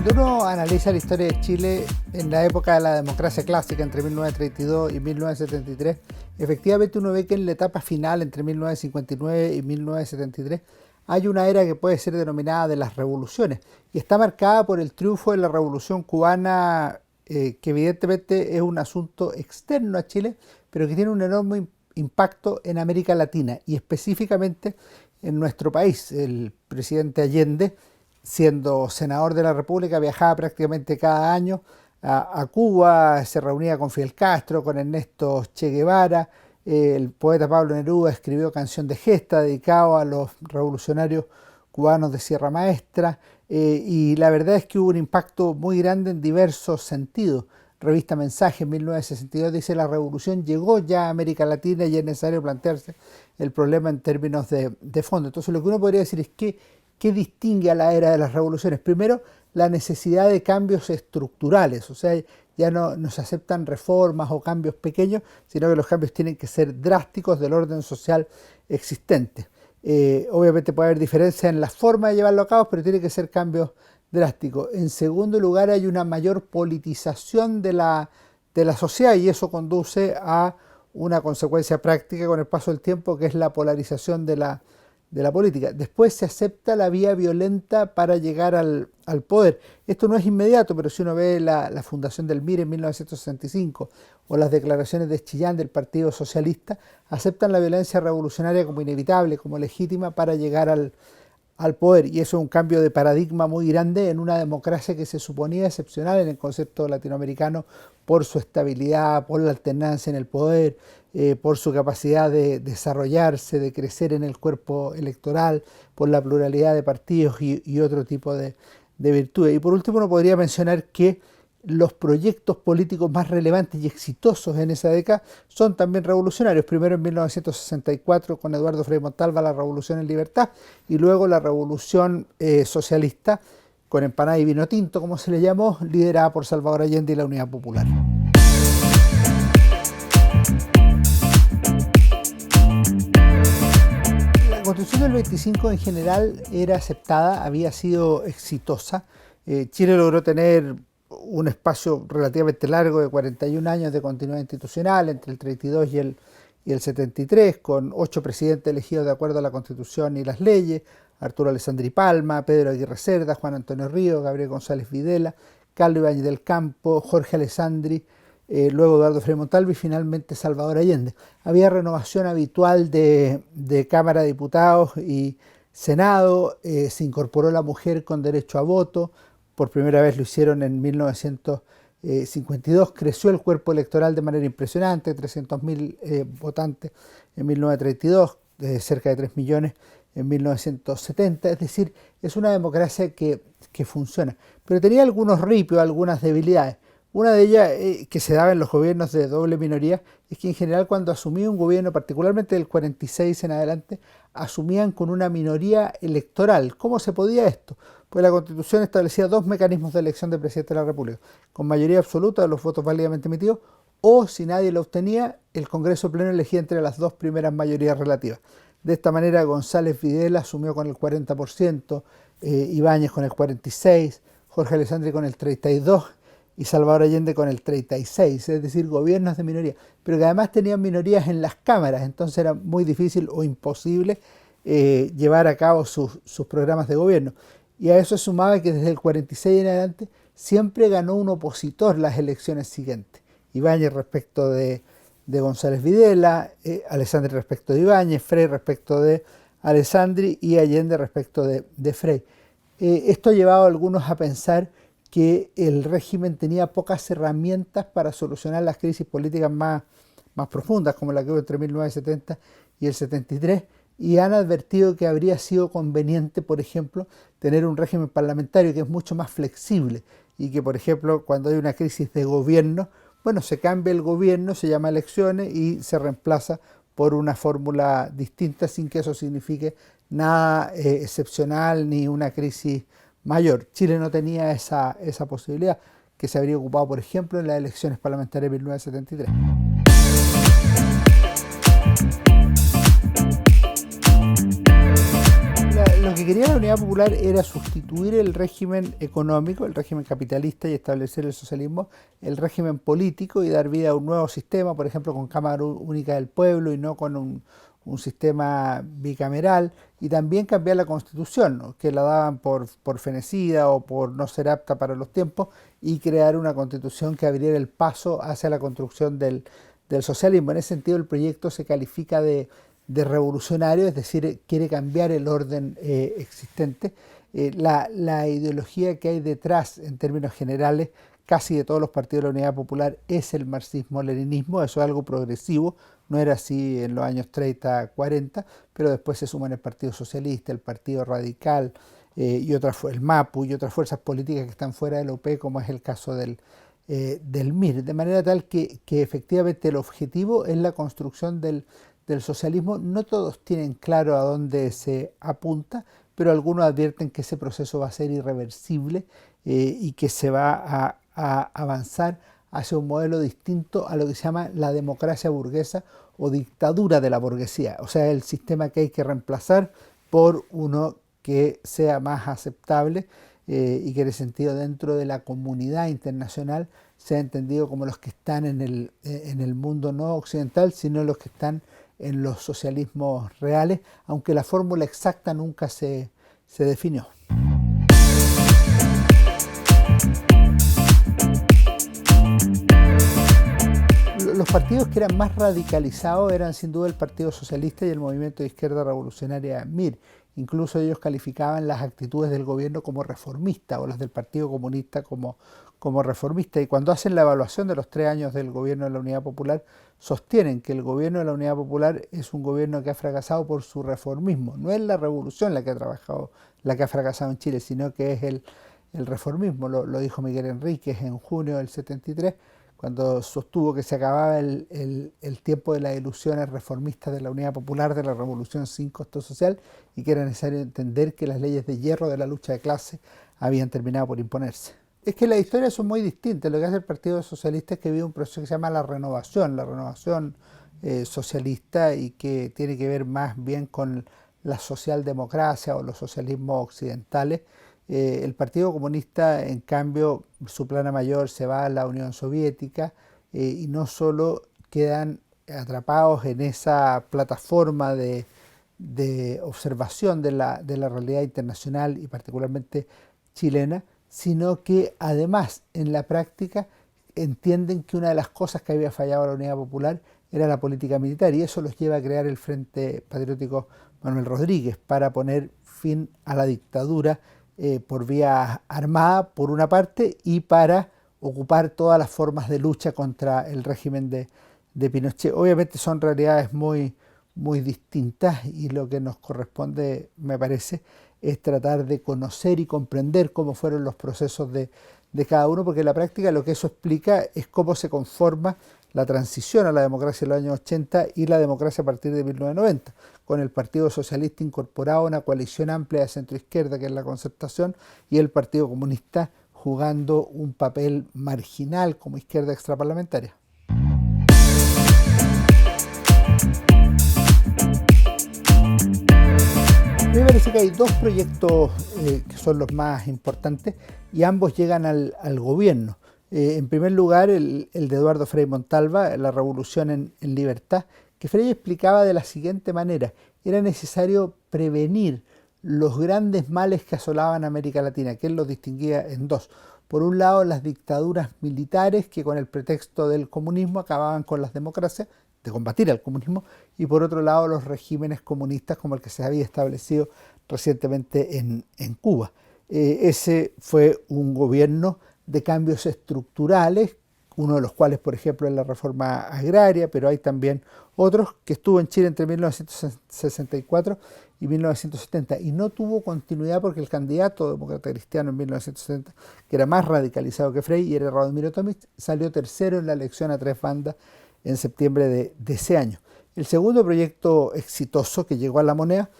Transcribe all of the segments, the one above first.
Cuando uno analiza la historia de Chile en la época de la democracia clásica, entre 1932 y 1973, efectivamente uno ve que en la etapa final, entre 1959 y 1973, hay una era que puede ser denominada de las revoluciones, y está marcada por el triunfo de la Revolución Cubana, que evidentemente es un asunto externo a Chile, pero que tiene un enorme impacto en América Latina, y específicamente en nuestro país. El presidente Allende, siendo senador de la República, viajaba prácticamente cada año a Cuba, se reunía con Fidel Castro, con Ernesto Che Guevara. El poeta Pablo Neruda escribió Canción de Gesta, dedicado a los revolucionarios cubanos de Sierra Maestra, y la verdad es que hubo un impacto muy grande en diversos sentidos. Revista Mensaje en 1962 dice: la revolución llegó ya a América Latina y es necesario plantearse el problema en términos de fondo. Entonces lo que uno podría decir es que ¿qué distingue a la era de las revoluciones? Primero, la necesidad de cambios estructurales, o sea, ya no se aceptan reformas o cambios pequeños, sino que los cambios tienen que ser drásticos del orden social existente. Obviamente puede haber diferencias en la forma de llevarlo a cabo, pero tiene que ser cambios drásticos. En segundo lugar, hay una mayor politización de la sociedad, y eso conduce a una consecuencia práctica con el paso del tiempo, que es la polarización de la política. Después se acepta la vía violenta para llegar al poder. Esto no es inmediato, pero si uno ve la fundación del MIR en 1965 o las declaraciones de Chillán del Partido Socialista, aceptan la violencia revolucionaria como inevitable, como legítima para llegar al poder. Y eso es un cambio de paradigma muy grande en una democracia que se suponía excepcional en el concepto latinoamericano por su estabilidad, por la alternancia en el poder, por su capacidad de desarrollarse, de crecer en el cuerpo electoral, por la pluralidad de partidos y otro tipo de virtudes. Y por último, uno podría mencionar que los proyectos políticos más relevantes y exitosos en esa década son también revolucionarios. Primero en 1964 con Eduardo Frei Montalva, la Revolución en Libertad, y luego la Revolución Socialista con empanada y vino tinto, como se le llamó, liderada por Salvador Allende y la Unidad Popular. La Constitución del 25 en general era aceptada, había sido exitosa. Chile logró tener un espacio relativamente largo de 41 años de continuidad institucional entre el 32 y el 73, con 8 presidentes elegidos de acuerdo a la Constitución y las leyes: Arturo Alessandri Palma, Pedro Aguirre Cerda, Juan Antonio Ríos, Gabriel González Videla, Carlos Ibáñez del Campo, Jorge Alessandri, luego Eduardo Frei Montalva y finalmente Salvador Allende. Había renovación habitual de Cámara de Diputados y Senado, se incorporó la mujer con derecho a voto. Por primera vez lo hicieron en 1952, creció el cuerpo electoral de manera impresionante, 300.000 votantes en 1932, cerca de 3 millones en 1970, es decir, es una democracia que funciona, pero tenía algunos ripios, algunas debilidades. Una de ellas, que se daba en los gobiernos de doble minoría, es que en general cuando asumía un gobierno, particularmente del 46 en adelante, asumían con una minoría electoral. ¿Cómo se podía esto? Pues la Constitución establecía 2 mecanismos de elección de presidente de la República: con mayoría absoluta de los votos válidamente emitidos, o si nadie lo obtenía, el Congreso Pleno elegía entre las 2 primeras mayorías relativas. De esta manera González Videla asumió con el 40%, Ibáñez con el 46%, Jorge Alessandri con el 32% y Salvador Allende con el 36%, es decir, gobiernos de minoría, pero que además tenían minorías en las cámaras, entonces era muy difícil o imposible llevar a cabo sus programas de gobierno. Y a eso sumaba que desde el 46 en adelante siempre ganó un opositor las elecciones siguientes: Ibáñez respecto de González Videla, Alessandri respecto de Ibáñez, Frei respecto de Alessandri y Allende respecto de Frei. Esto ha llevado a algunos a pensar que el régimen tenía pocas herramientas para solucionar las crisis políticas más profundas, como la que hubo entre 1970 y el 73, y han advertido que habría sido conveniente, por ejemplo, tener un régimen parlamentario que es mucho más flexible, y que, por ejemplo, cuando hay una crisis de gobierno, bueno, se cambia el gobierno, se llama elecciones y se reemplaza por una fórmula distinta, sin que eso signifique nada excepcional ni una crisis mayor. Chile no tenía esa posibilidad, que se habría ocupado, por ejemplo, en las elecciones parlamentarias de 1973. Lo que que quería la Unidad Popular era sustituir el régimen económico, el régimen capitalista, y establecer el socialismo, el régimen político, y dar vida a un nuevo sistema, por ejemplo con Cámara Única del Pueblo y no con un sistema bicameral, y también cambiar la Constitución, ¿no?, que la daban por fenecida o por no ser apta para los tiempos, y crear una Constitución que abriera el paso hacia la construcción del socialismo. En ese sentido, el proyecto se califica de revolucionario, es decir, quiere cambiar el orden existente. La ideología que hay detrás, en términos generales, casi de todos los partidos de la Unidad Popular, es el marxismo-leninismo. Eso es algo progresivo, no era así en los años 30, 40, pero después se suman el Partido Socialista, el Partido Radical, el MAPU y otras fuerzas políticas que están fuera del OP, como es el caso del MIR, de manera tal que efectivamente el objetivo es la construcción del socialismo. No todos tienen claro a dónde se apunta, pero algunos advierten que ese proceso va a ser irreversible y que se va a avanzar hacia un modelo distinto a lo que se llama la democracia burguesa o dictadura de la burguesía, o sea, el sistema que hay que reemplazar por uno que sea más aceptable y que en ese sentido dentro de la comunidad internacional sea entendido como los que están en el mundo no occidental, sino los que están en los socialismos reales, aunque la fórmula exacta nunca se definió. Los partidos que eran más radicalizados eran sin duda el Partido Socialista y el Movimiento de Izquierda Revolucionaria MIR. Incluso ellos calificaban las actitudes del gobierno como reformistas o las del Partido Comunista como reformistas. Y cuando hacen la evaluación de los 3 años del gobierno de la Unidad Popular, sostienen que el gobierno de la Unidad Popular es un gobierno que ha fracasado por su reformismo. No es la revolución la que ha fracasado en Chile, sino que es el reformismo. Lo dijo Miguel Enríquez en junio del 73, cuando sostuvo que se acababa el tiempo de las ilusiones reformistas de la Unidad Popular, de la Revolución sin costo social, y que era necesario entender que las leyes de hierro de la lucha de clase habían terminado por imponerse. Es que las historias son muy distintas. Lo que hace el Partido Socialista es que vive un proceso que se llama la renovación socialista, y que tiene que ver más bien con la socialdemocracia o los socialismos occidentales. El Partido Comunista, en cambio, su plana mayor se va a la Unión Soviética y no solo quedan atrapados en esa plataforma de observación de la realidad internacional y particularmente chilena, sino que además en la práctica entienden que una de las cosas que había fallado a la Unidad Popular era la política militar, y eso los lleva a crear el Frente Patriótico Manuel Rodríguez para poner fin a la dictadura por vía armada, por una parte, y para ocupar todas las formas de lucha contra el régimen de Pinochet. Obviamente son realidades muy distintas, y lo que nos corresponde, me parece, es tratar de conocer y comprender cómo fueron los procesos de cada uno, porque en la práctica lo que eso explica es cómo se conforma la transición a la democracia en los años 80 y la democracia a partir de 1990, con el Partido Socialista incorporado a una coalición amplia de centro-izquierda, que es la Concertación, y el Partido Comunista jugando un papel marginal como izquierda extraparlamentaria. A mí me parece que hay 2 proyectos que son los más importantes, y ambos llegan al gobierno. En primer lugar, el de Eduardo Frei Montalva, la Revolución en Libertad, que Frei explicaba de la siguiente manera: era necesario prevenir los grandes males que asolaban América Latina, que él los distinguía en 2. Por un lado, las dictaduras militares que con el pretexto del comunismo acababan con las democracias, de combatir al comunismo, y por otro lado los regímenes comunistas como el que se había establecido recientemente en Cuba. Ese fue un gobierno de cambios estructurales, uno de los cuales, por ejemplo, es la reforma agraria, pero hay también otros, que estuvo en Chile entre 1964 y 1970, y no tuvo continuidad porque el candidato demócrata cristiano en 1970, que era más radicalizado que Frei y era Radomiro Tomic, salió tercero en la elección a 3 bandas en septiembre de ese año. El segundo proyecto exitoso que llegó a la moneda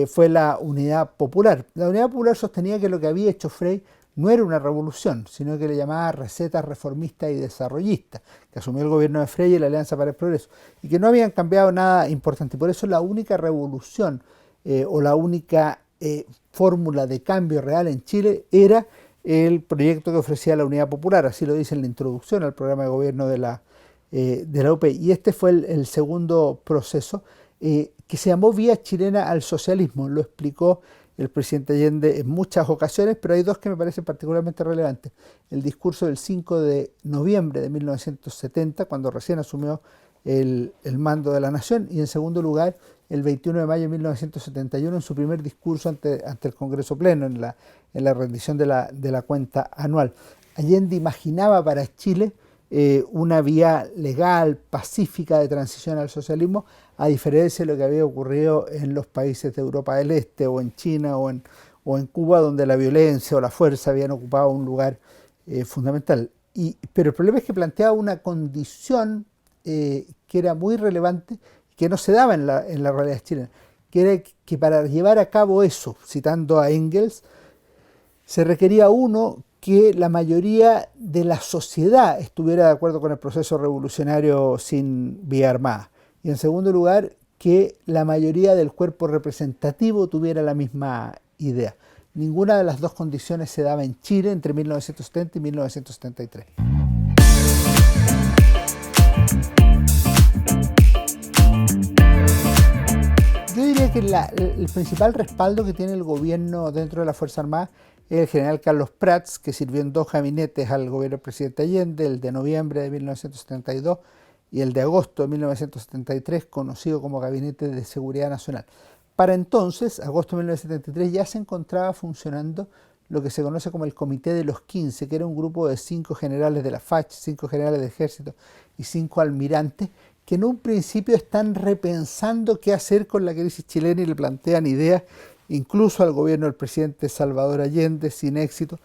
fue la Unidad Popular. La Unidad Popular sostenía que lo que había hecho Frei no era una revolución, sino que le llamaba receta reformista y desarrollista, que asumió el gobierno de Frei y la Alianza para el Progreso, y que no habían cambiado nada importante. Por eso la única revolución o la única fórmula de cambio real en Chile era el proyecto que ofrecía la Unidad Popular, así lo dice en la introducción al programa de gobierno de la UPI. Y este fue el segundo proceso que se llamó Vía Chilena al Socialismo. Lo explicó el presidente Allende en muchas ocasiones, pero hay dos que me parecen particularmente relevantes. El discurso del 5 de noviembre de 1970, cuando recién asumió el mando de la nación, y en segundo lugar, el 21 de mayo de 1971, en su primer discurso ante el Congreso Pleno, en la rendición de la cuenta anual. Allende imaginaba para Chile una vía legal, pacífica de transición al socialismo, a diferencia de lo que había ocurrido en los países de Europa del Este, o en China, o en Cuba, donde la violencia o la fuerza habían ocupado un lugar fundamental. Pero el problema es que planteaba una condición que era muy relevante, que no se daba en la realidad chilena, que era que para llevar a cabo eso, citando a Engels, se requería uno, que la mayoría de la sociedad estuviera de acuerdo con el proceso revolucionario sin vía armada. Y en segundo lugar, que la mayoría del cuerpo representativo tuviera la misma idea. Ninguna de las dos condiciones se daba en Chile entre 1970 y 1973. Yo diría que el principal respaldo que tiene el gobierno dentro de la Fuerza Armada es el general Carlos Prats, que sirvió en dos gabinetes al gobierno del presidente Allende, el de noviembre de 1972 y el de agosto de 1973, conocido como Gabinete de Seguridad Nacional. Para entonces, agosto de 1973, ya se encontraba funcionando lo que se conoce como el Comité de los 15, que era un grupo de 5 generales de la FACH, 5 generales de ejército y 5 almirantes, que en un principio están repensando qué hacer con la crisis chilena y le plantean ideas incluso al gobierno del presidente Salvador Allende, sin éxito,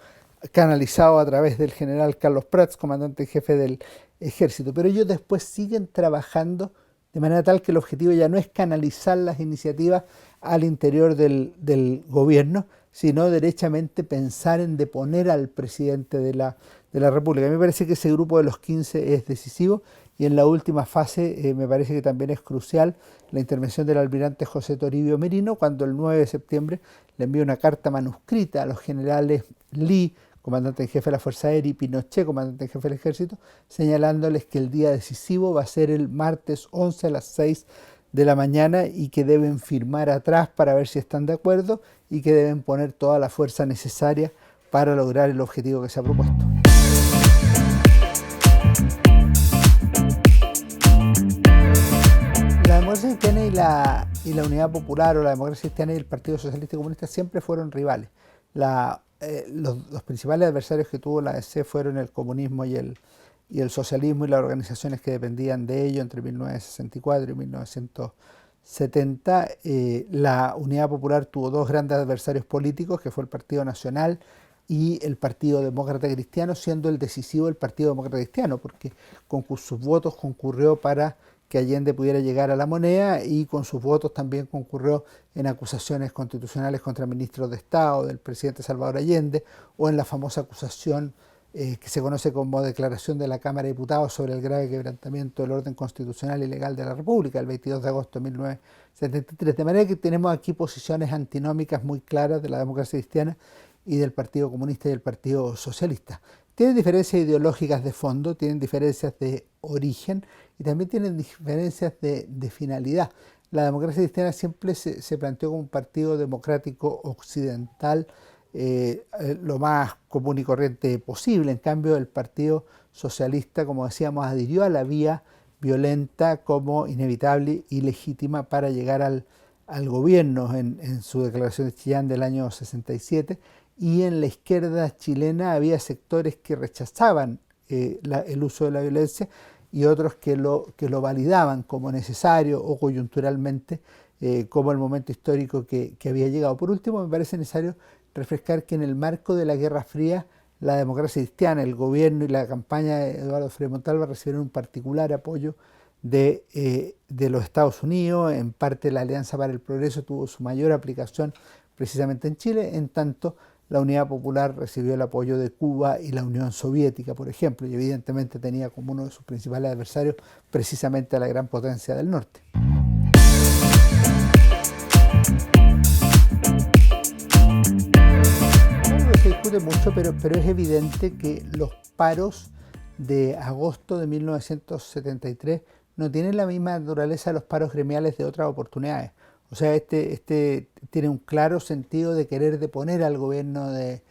canalizado a través del general Carlos Prats, comandante en jefe del ejército. Pero ellos después siguen trabajando de manera tal que el objetivo ya no es canalizar las iniciativas al interior del gobierno, sino derechamente pensar en deponer al presidente de la República. A mí me parece que ese grupo de los 15 es decisivo, y en la última fase me parece que también es crucial la intervención del almirante José Toribio Merino, cuando el 9 de septiembre le envía una carta manuscrita a los generales Lee, comandante en jefe de la Fuerza Aérea, y Pinochet, comandante en jefe del Ejército, señalándoles que el día decisivo va a ser el martes 11 a las 6 de la mañana y que deben firmar atrás para ver si están de acuerdo y que deben poner toda la fuerza necesaria para lograr el objetivo que se ha propuesto. La democracia cristiana y la Unidad Popular, o la democracia cristiana y el Partido Socialista y Comunista, siempre fueron rivales. Los principales adversarios que tuvo la ADC fueron el comunismo y el socialismo y las organizaciones que dependían de ello entre 1964 y 1970. La Unidad Popular tuvo dos grandes adversarios políticos, que fue el Partido Nacional y el Partido Demócrata Cristiano, siendo el decisivo el Partido Demócrata Cristiano, porque con sus votos concurrió para que Allende pudiera llegar a la moneda, y con sus votos también concurrió en acusaciones constitucionales contra ministros de Estado del presidente Salvador Allende, o en la famosa acusación que se conoce como declaración de la Cámara de Diputados sobre el grave quebrantamiento del orden constitucional y legal de la República, el 22 de agosto de 1973. De manera que tenemos aquí posiciones antinómicas muy claras de la democracia cristiana y del Partido Comunista y del Partido Socialista. Tienen diferencias ideológicas de fondo, tienen diferencias de origen y también tienen diferencias de finalidad. La democracia cristiana siempre se planteó como un partido democrático occidental, lo más común y corriente posible. En cambio, el Partido Socialista, como decíamos, adhirió a la vía violenta como inevitable y legítima para llegar al gobierno en su declaración de Chillán del año 67, y en la izquierda chilena había sectores que rechazaban el uso de la violencia y otros que lo validaban como necesario o coyunturalmente como el momento histórico que había llegado. Por último, me parece necesario refrescar que en el marco de la Guerra Fría, la democracia cristiana, el gobierno y la campaña de Eduardo Frei Montalva recibieron un particular apoyo de los Estados Unidos. En parte, la Alianza para el Progreso tuvo su mayor aplicación precisamente en Chile, en tanto la Unidad Popular recibió el apoyo de Cuba y la Unión Soviética, por ejemplo, y evidentemente tenía como uno de sus principales adversarios precisamente a la gran potencia del norte. discute mucho, pero es evidente que los paros de agosto de 1973 no tienen la misma naturaleza de los paros gremiales de otras oportunidades. O sea, este tiene un claro sentido de querer deponer al gobierno del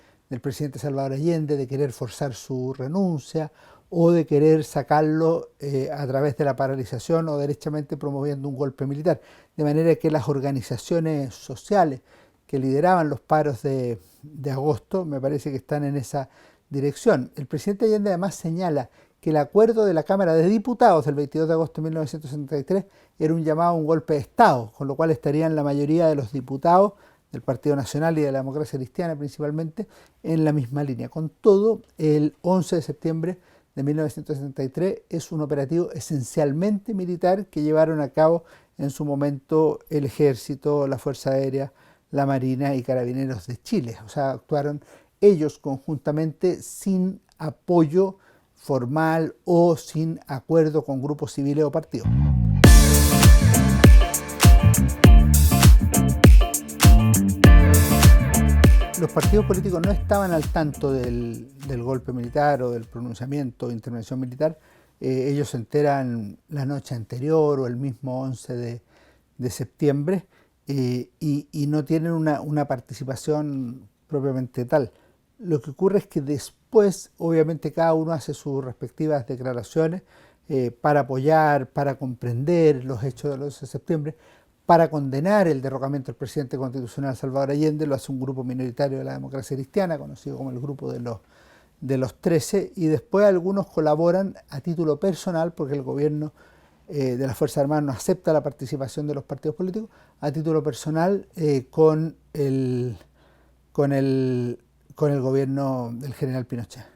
presidente Salvador Allende, de querer forzar su renuncia o de querer sacarlo a través de la paralización o derechamente promoviendo un golpe militar. De manera que las organizaciones sociales que lideraban los paros de agosto me parece que están en esa dirección. El presidente Allende además señala que el acuerdo de la Cámara de Diputados del 22 de agosto de 1973 era un llamado a un golpe de Estado, con lo cual estarían la mayoría de los diputados del Partido Nacional y de la Democracia Cristiana principalmente en la misma línea. Con todo, el 11 de septiembre de 1973 es un operativo esencialmente militar que llevaron a cabo en su momento el Ejército, la Fuerza Aérea, la Marina y Carabineros de Chile. O sea, actuaron ellos conjuntamente sin apoyo formal o sin acuerdo con grupos civiles o partidos. Los partidos políticos no estaban al tanto del golpe militar o del pronunciamiento o intervención militar. Ellos se enteran la noche anterior o el mismo 11 de septiembre y no tienen una participación propiamente tal. Lo que ocurre es que después, obviamente, cada uno hace sus respectivas declaraciones para apoyar, para comprender los hechos del 11 de septiembre, para condenar el derrocamiento del presidente constitucional Salvador Allende. Lo hace un grupo minoritario de la Democracia Cristiana, conocido como el Grupo de los 13, y después algunos colaboran a título personal, porque el gobierno de las Fuerzas Armadas no acepta la participación de los partidos políticos, a título personal con el gobierno del general Pinochet.